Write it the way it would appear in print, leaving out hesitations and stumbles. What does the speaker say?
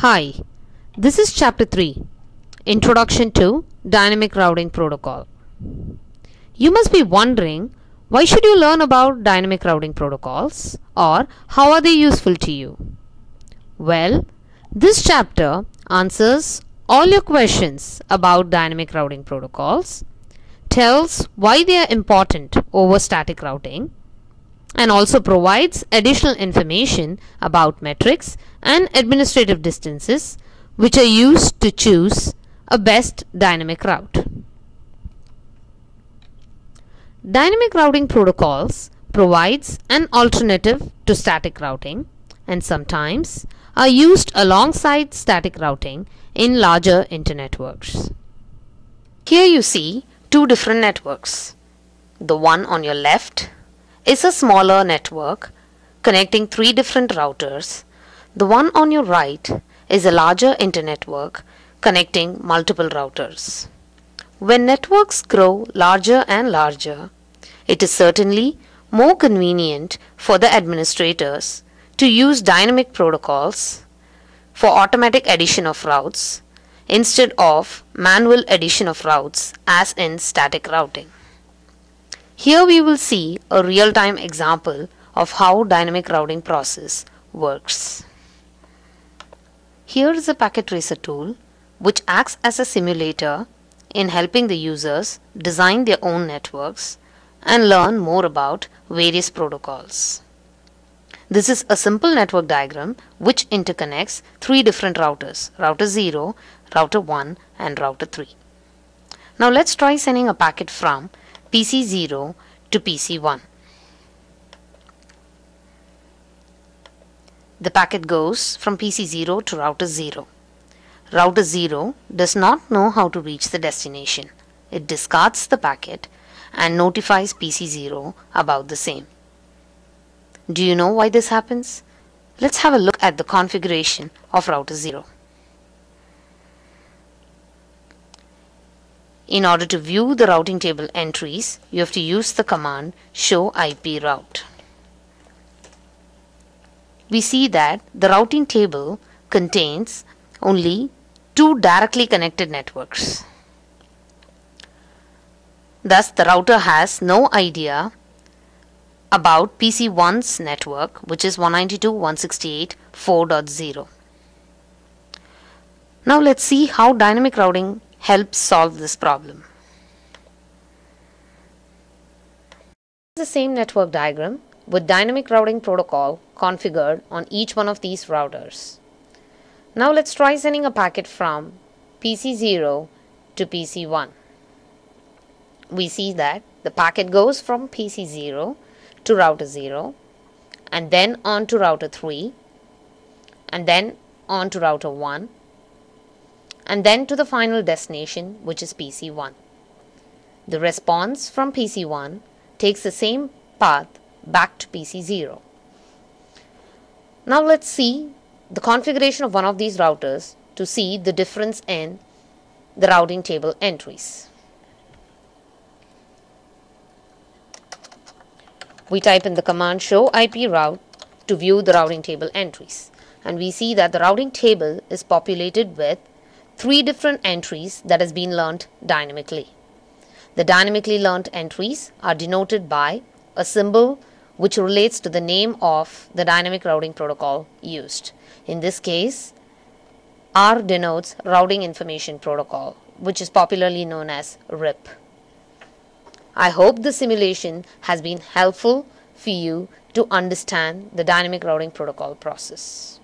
Hi, this is Chapter 3, Introduction to Dynamic Routing Protocol. You must be wondering, why should you learn about dynamic routing protocols, or how are they useful to you? Well, this chapter answers all your questions about dynamic routing protocols, tells why they are important over static routing, and also provides additional information about metrics and administrative distances which are used to choose a best dynamic route. Dynamic routing protocols provides an alternative to static routing and sometimes are used alongside static routing in larger internetworks. Here you see two different networks. The one on your left is a smaller network connecting three different routers. The one on your right is a larger internetwork connecting multiple routers. When networks grow larger and larger, it is certainly more convenient for the administrators to use dynamic protocols for automatic addition of routes instead of manual addition of routes as in static routing. Here we will see a real-time example of how dynamic routing process works. Here is a packet tracer tool which acts as a simulator in helping the users design their own networks and learn more about various protocols. This is a simple network diagram which interconnects three different routers, router 0, router 1 and router 3. Now let's try sending a packet from PC0 to PC1. The packet goes from PC0 to router 0. Router 0 does not know how to reach the destination. It discards the packet and notifies PC0 about the same. Do you know why this happens? Let's have a look at the configuration of router 0. In order to view the routing table entries, you have to use the command show IP route. We see that the routing table contains only two directly connected networks. Thus, the router has no idea about PC1's network, which is 192.168.4.0. Now let's see how dynamic routing helps solve this problem. The same network diagram with dynamic routing protocol configured on each one of these routers. Now let's try sending a packet from PC0 to PC1. We see that the packet goes from PC0 to router 0 and then on to router 3 and then on to router 1 and then to the final destination, which is PC1. The response from PC1 takes the same path back to PC0. Now let's see the configuration of one of these routers to see the difference in the routing table entries. We type in the command show IP route to view the routing table entries, and we see that the routing table is populated with three different entries that has been learnt dynamically. The dynamically learnt entries are denoted by a symbol which relates to the name of the dynamic routing protocol used. In this case, R denotes Routing Information Protocol, which is popularly known as RIP. I hope the simulation has been helpful for you to understand the dynamic routing protocol process.